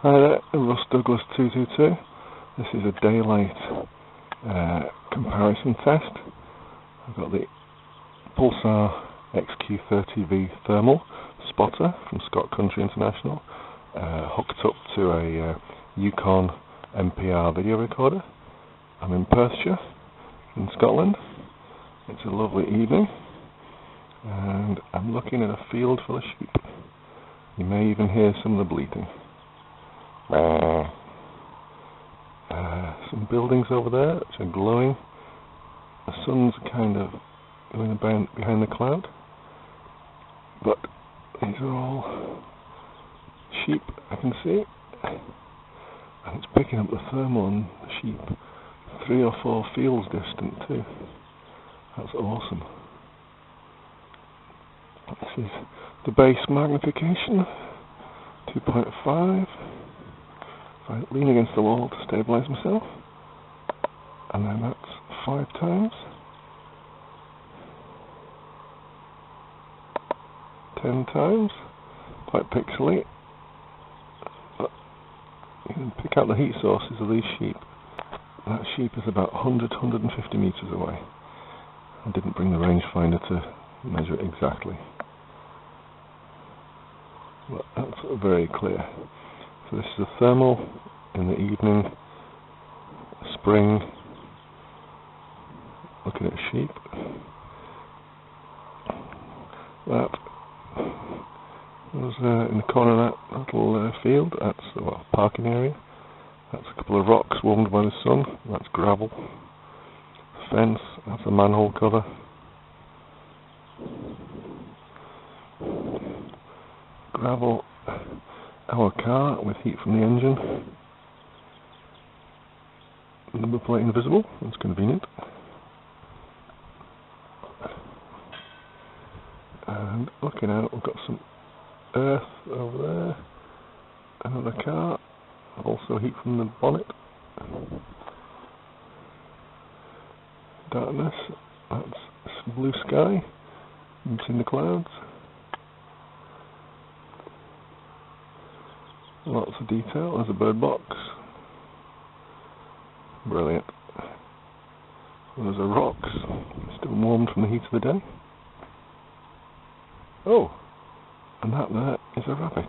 Hi there, Russ Douglas 222. This is a daylight comparison test. I've got the Pulsar XQ30V Thermal spotter from Scott Country International hooked up to a Yukon MPR video recorder. I'm in Perthshire in Scotland. It's a lovely evening and I'm looking at a field full of sheep. You may even hear some of the bleating. Some buildings over there which are glowing. The sun's kind of going behind the cloud, but these are all sheep I can see, and it's picking up the thermal on the sheep 3 or 4 fields distant too. That's awesome. This is the base magnification 2.5. I lean against the wall to stabilise myself, and then that's 5 times, 10 times, quite pixely, but you can pick out the heat sources of these sheep. That sheep is about 100-150 metres away. I didn't bring the rangefinder to measure it exactly, but that's very clear. So this is a thermal in the evening, spring, looking at sheep. That was in the corner of that little field. That's the parking area. That's a couple of rocks warmed by the sun. That's gravel. Fence, that's a manhole cover. Gravel. Our car with heat from the engine. Number plate invisible, that's convenient. And looking out, we've got some earth over there. Another car, also heat from the bonnet. Darkness, that's some blue sky. You can see the clouds. Lots of detail. There's a bird box. Brilliant. There's a rocks, still warmed from the heat of the day. Oh, and that there is a rabbit.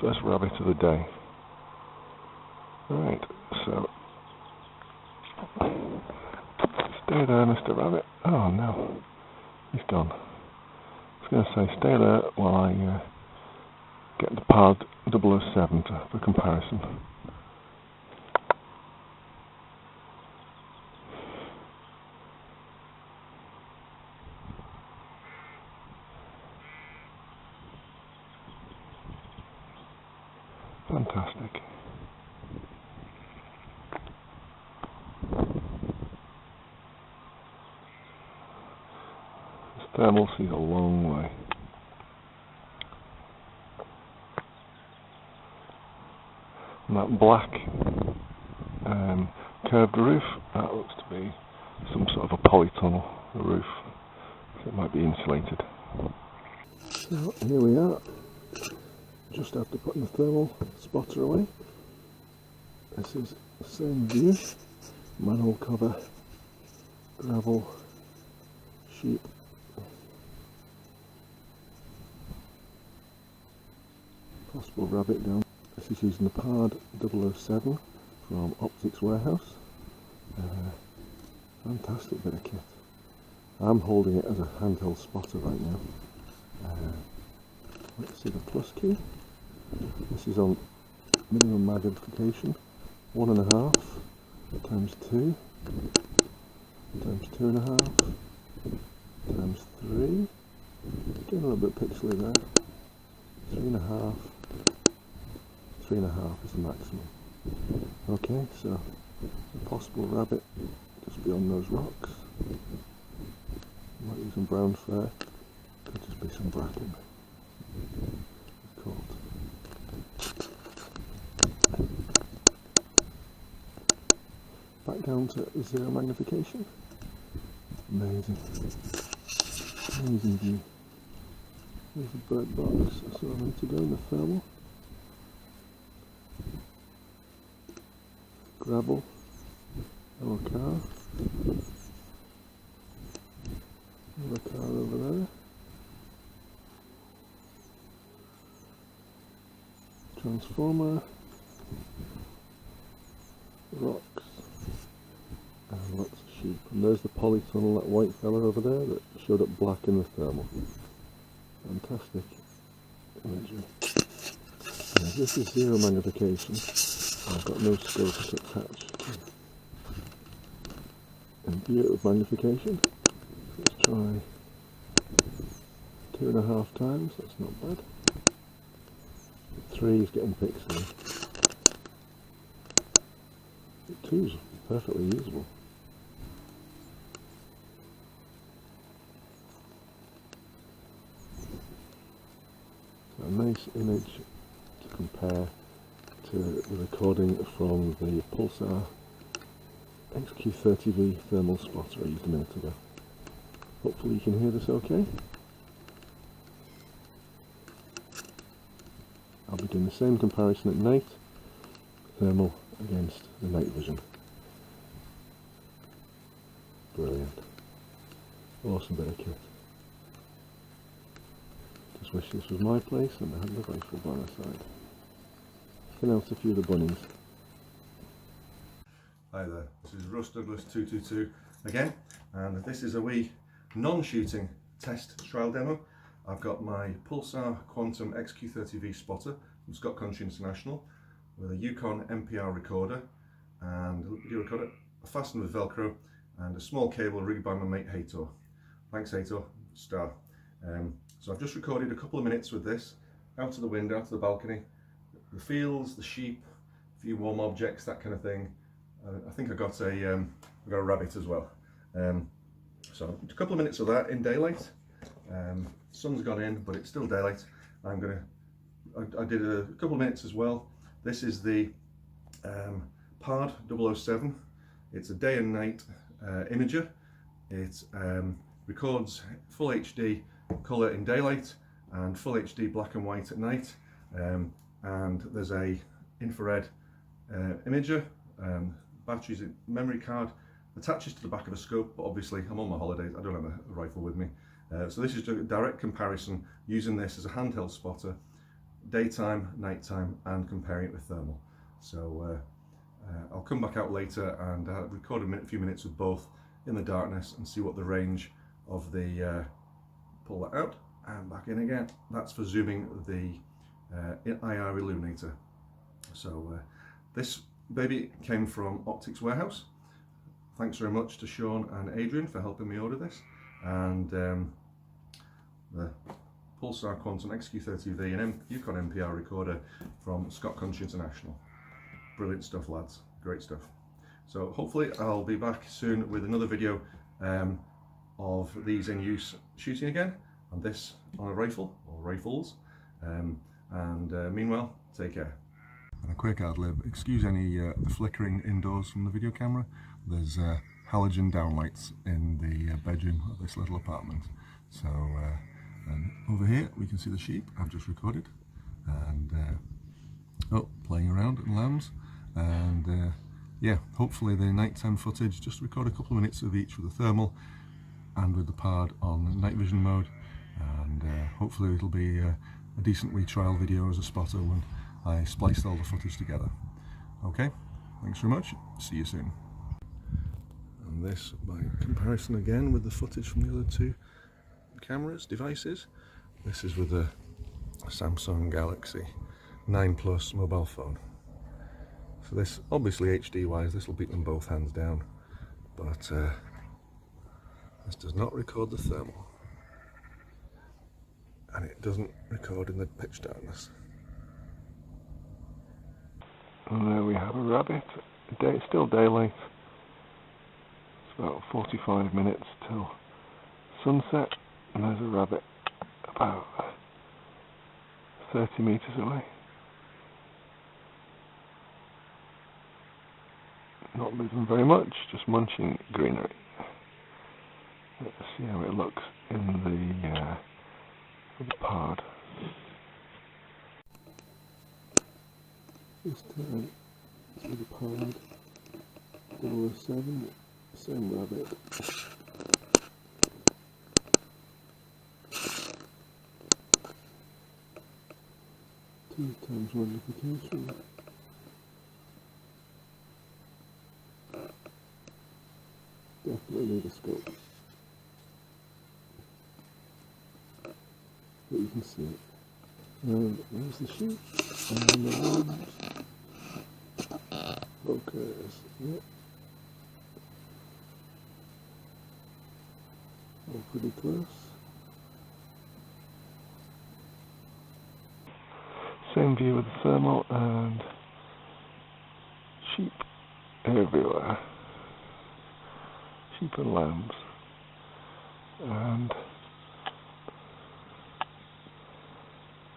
First rabbit of the day. Right, so stay there, Mr. Rabbit. Oh no, he's gone. I was going to say stay there while I get the PARD007 for comparison. Fantastic. This thermal sees a long way. And that black curved roof, that looks to be some sort of a polytunnel roof, so it might be insulated. So here we are, just after putting the thermal spotter away. This is the same view, manhole cover, gravel, sheep. Possible rabbit down. This is using the PARD007 from Optics Warehouse. Fantastic bit of kit. I'm holding it as a handheld spotter right now. Let's see the plus key. This is on minimum magnification, 1.5 times 2 times 2.5 times 3. Getting a little bit pixely there. 3.5. 3.5 is the maximum. Okay, so a possible rabbit just beyond those rocks. Might be some brown fur. Could just be some bracken. Caught. Back down to 0 magnification. Amazing. Amazing view. There's the bird box, so I'm ready to go in the thermal. Gravel, our car, another car over there, transformer, rocks, and lots of sheep. And there's the polytunnel, that white fella over there that showed up black in the thermal. Fantastic imagery. Now, this is zero magnification. I've got no scope to attach. And view of magnification. Let's try 2.5 times, that's not bad. 3 is getting pixely. 2 is perfectly usable. So a nice image to compare to the recording from the Pulsar XQ30V Thermal spotter I used a minute ago. Hopefully you can hear this okay. I'll be doing the same comparison at night, thermal against the night vision. Brilliant. Awesome bit of kit. Just wish this was my place and I had the rifle by my side. Thin out a few of the bunnies. Hi there, this is Russ Douglas 222 again, and this is a wee non-shooting test trial demo. I've got my Pulsar Quantum XQ30V spotter from Scott Country International with a Yukon MPR recorder and a video recorder fastened with Velcro and a small cable rigged by my mate Hator. Thanks Hator, star. So I've just recorded a couple of minutes with this, out of the window, out of the balcony, the fields, the sheep, a few warm objects, that kind of thing. I think I got a rabbit as well. So a couple of minutes of that in daylight. Sun's gone in, but it's still daylight. I did a couple of minutes as well. This is the PARD007. It's a day and night imager. It records full HD colour in daylight and full HD black and white at night. And there's a infrared imager, batteries, memory card, attaches to the back of a scope, but obviously I'm on my holidays, I don't have a rifle with me. So this is a direct comparison using this as a handheld spotter, daytime, nighttime, and comparing it with thermal. So I'll come back out later and record a few minutes of both in the darkness and see what the range of the, pull that out and back in again. That's for zooming the IR Illuminator. So this baby came from Optics Warehouse. Thanks very much to Sean and Adrian for helping me order this. And the Pulsar Quantum XQ30V and Yukon MPR recorder from Scott Country International. Brilliant stuff, lads, great stuff. So hopefully I'll be back soon with another video of these in use shooting again, and this on a rifle or rifles. Meanwhile, take care. And a quick ad lib, excuse any flickering indoors from the video camera. There's halogen downlights in the bedroom of this little apartment. So and over here we can see the sheep I've just recorded, and playing around and lambs, and yeah, hopefully the nighttime footage, just record a couple of minutes of each with the thermal and with the PARD on night vision mode, and hopefully it'll be a decent wee trial video as a spotter when I spliced all the footage together. Okay, thanks very much, see you soon. And this by comparison again with the footage from the other two devices. This is with a Samsung Galaxy 9 Plus mobile phone. So this, obviously HD wise, this will beat them both hands down, but this does not record the thermal, and it doesn't record in the pitch darkness. And there we have a rabbit. It's still daylight. It's about 45 minutes till sunset, and there's a rabbit about 30 metres away. Not moving very much, just munching greenery. Let's see how it looks in the with the PARD. This time it's with the PARD007, same rabbit. 2 times magnification. Definitely need a scope. But you can see it. And there's the sheep and the lambs. Focus. Yep. All pretty close. Same view with the thermal and sheep everywhere. Sheep and lambs. And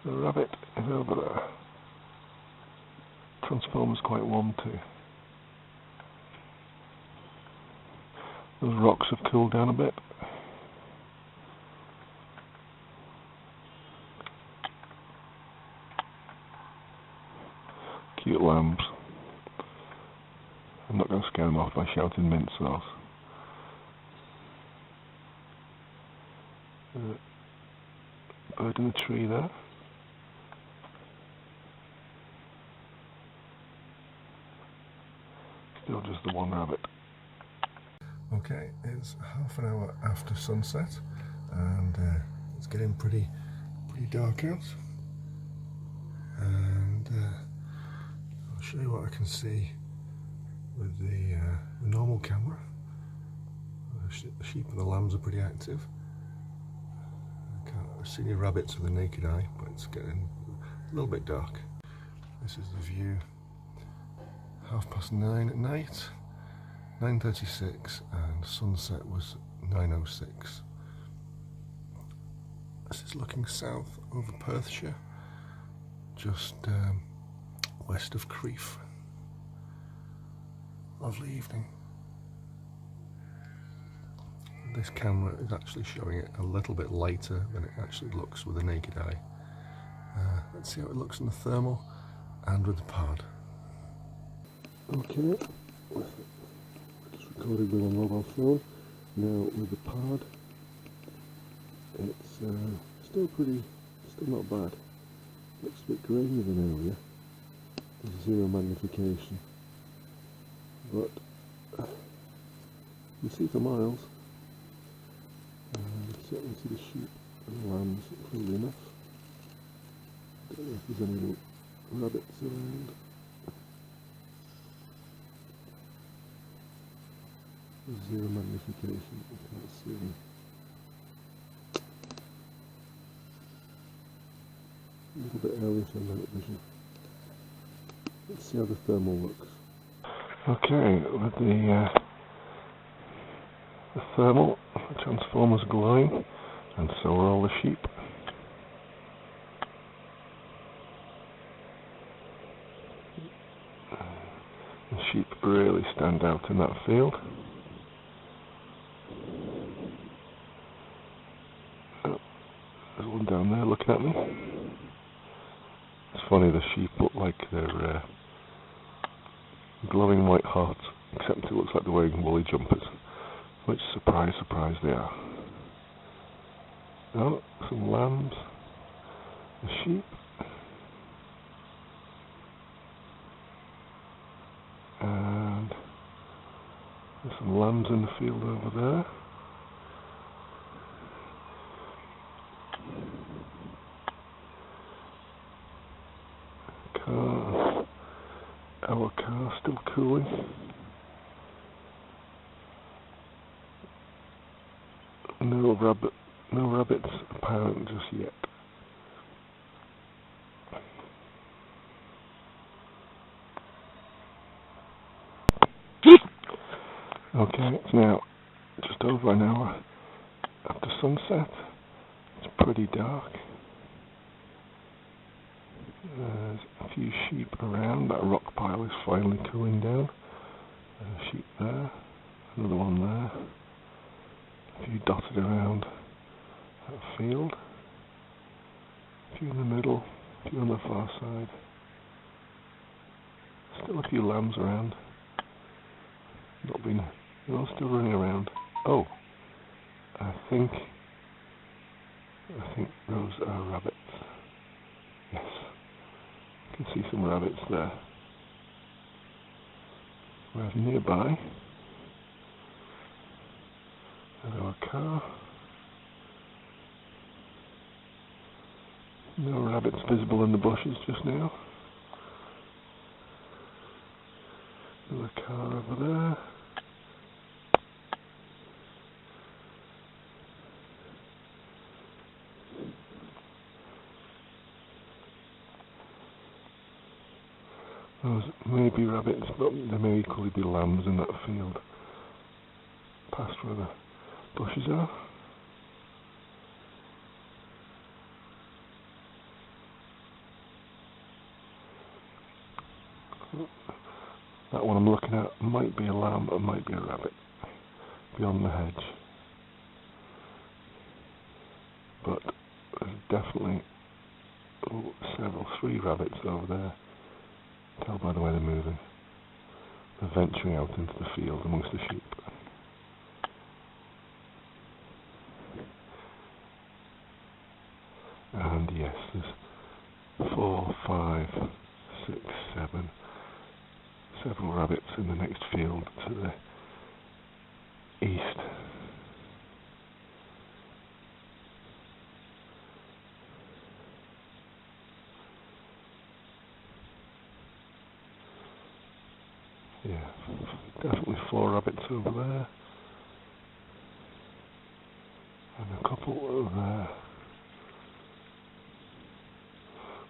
the rabbit is over there. Transformer's quite warm too. Those rocks have cooled down a bit. Cute lambs. I'm not going to scare them off by shouting mint sauce. Bird in the tree there. Still just the one rabbit. Okay, it's half an hour after sunset and it's getting pretty dark out. And I'll show you what I can see with the normal camera. The sheep and the lambs are pretty active. I can't see any rabbits with the naked eye, but it's getting a little bit dark. This is the view. 9:30 at night, 9:36, and sunset was 9:06. This is looking south over Perthshire, just west of Crieff. Lovely evening. This camera is actually showing it a little bit lighter than it actually looks with the naked eye. Let's see how it looks in the thermal and with the PARD. Okay, just recorded with a mobile phone. Now with the PARD, it's still not bad. Looks a bit grainy than earlier. There's 0 magnification, but you see for miles. You can certainly see the sheep and the lambs clearly enough. Don't know if there's any rabbits around. There's 0 magnification, you can't see them. A little bit early for night vision. Let's see how the thermal looks. Okay, with the thermal, the transformer's glowing, and so are all the sheep. The sheep really stand out in that field. Oh, there's one down there looking at me. It's funny, the sheep look like they're glowing white hearts, except it looks like they're wearing woolly jumpers. Which, surprise, surprise, they are. Oh, some lambs, a sheep, and there's some lambs in the field over there. Our car still cooling. No rabbits apparent just yet. Okay, it's now just over an hour after sunset. It's pretty dark. There's a few sheep around. That rock pile is finally cooling down. There's a sheep there, another one there. A few dotted around that field. A few in the middle, a few on the far side. Still a few lambs around. They're all still running around. Oh, I think those are rabbits. Yes, I can see some rabbits there. Whereas nearby, there's a car. No rabbits visible in the bushes just now. There's a car over there. Those may be rabbits, but there may equally be lambs in that field past where the bushes are. That one I'm looking at might be a lamb or might be a rabbit beyond the hedge. But there's definitely three rabbits over there. Tell by the way they're moving. They're venturing out into the field amongst the sheep. And yes, there's 4, 5, 6, 7, several rabbits in the next field to the east. Yeah, definitely 4 rabbits over there, and a couple over there.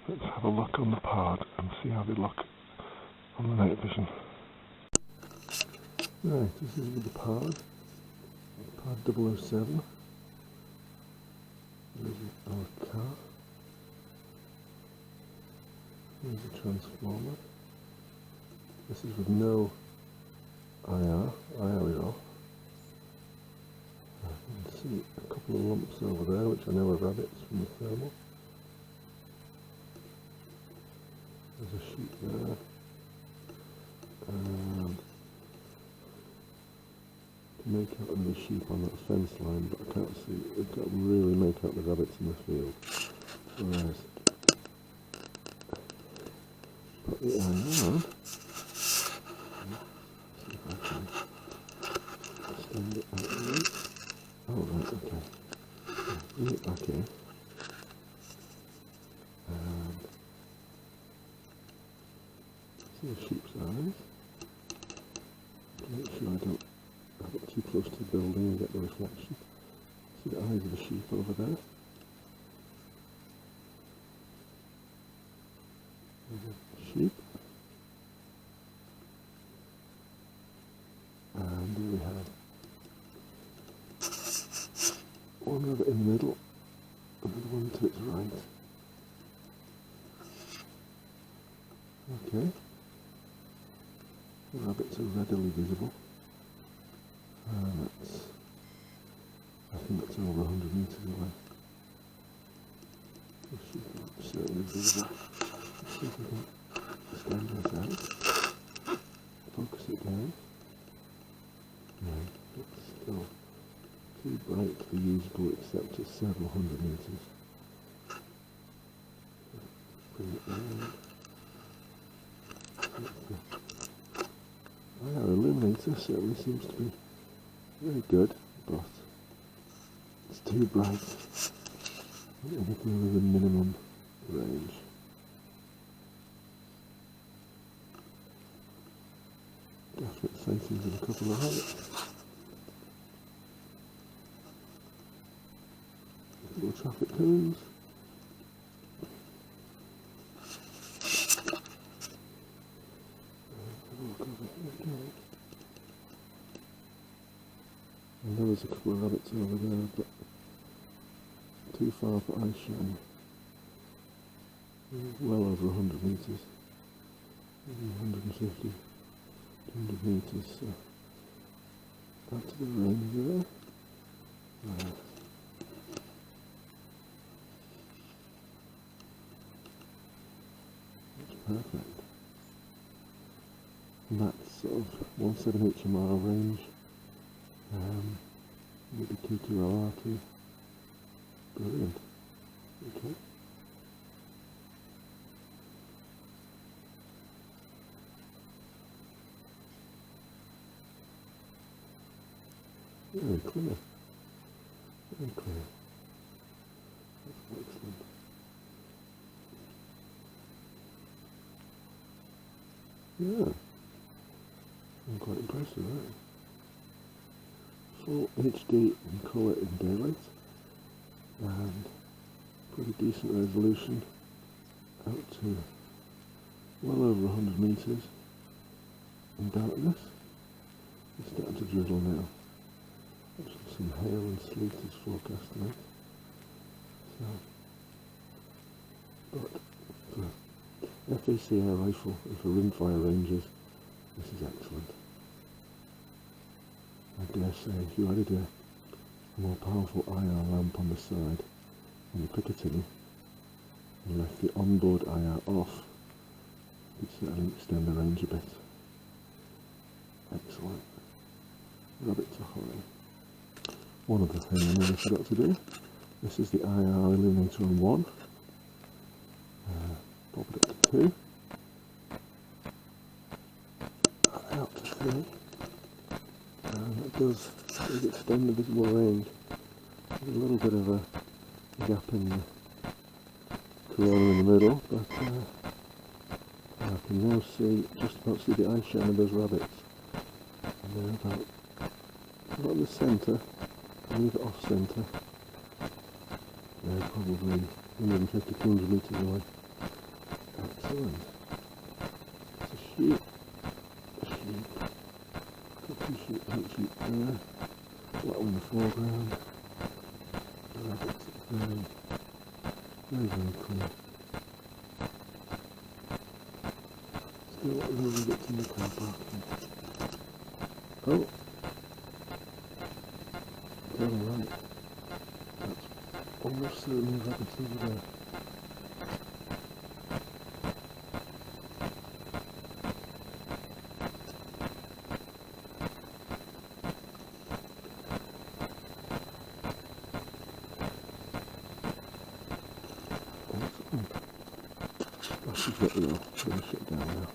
Let's have a look on the PARD and see how they look on the night vision. Right, this is with the PARD 007. There's our car. There's a transformer. This is with no IR is off. I can see a couple of lumps over there, which I know are rabbits from the thermal. There's a sheep there. And to make out another sheep on that fence line, but I can't see, I can't really make out the rabbits in the field. Whereas, put the IR on. Stand it out right. Oh right, okay. Bring it back in. And see the sheep's eyes. Make sure I don't have it too close to the building and get the reflection. See the eyes of the sheep over there. There's a sheep. And there we have one rabbit in the middle, and one to its right. Okay, the rabbits are readily visible, and I think that's over 100 metres away. The sheep are certainly visible. Let's see if we can stand this out, focus it down. No, it's still too bright to be usable except at several hundred metres. Bring it round. Our Illuminator certainly seems to be very good, but it's too bright. Anything within minimum range. Definite sightings of a couple of rabbits. Little traffic cones. I know there's a couple of rabbits over there, but too far for eye shine. Well over 100 metres, maybe 150, 200 metres. So out to the range there. perfect. And that's sort of 1/7 mile range, with the T2LR2. Brilliant. Okay. Very clear. Very clear. That's excellent. Yeah. I'm quite impressed with that. Full HD in colour in daylight, and pretty decent resolution out to well over 100 metres in darkness. It's starting to drizzle now. Actually, some hail and sleet is forecast tonight. So, but for FAC air rifle and for rimfire ranges, this is excellent. I dare say if you added a more powerful IR lamp on the side and the Picatinny and left the onboard IR off, you'd certainly extend the range a bit. Excellent. Rabbit to high. One other thing I nearly forgot to do. This is the IR Illuminator on 1. Pop it up to 2. Out to 3. And it does extend the visible range. There's a little bit of a gap in the corona in the middle, but I can now see, just about see the eye shine of those rabbits. And they're about in the centre, a little bit off centre. They're probably 150 to 200 metres away. Excellent. It's a sheep. Two sheep, 8 sheep there. That one in the foreground. The rabbits very, very clear. Still a little rabbits in the car park. Oh! Totally right. That's almost certainly rabbits over there. I should get it off, finish it down now.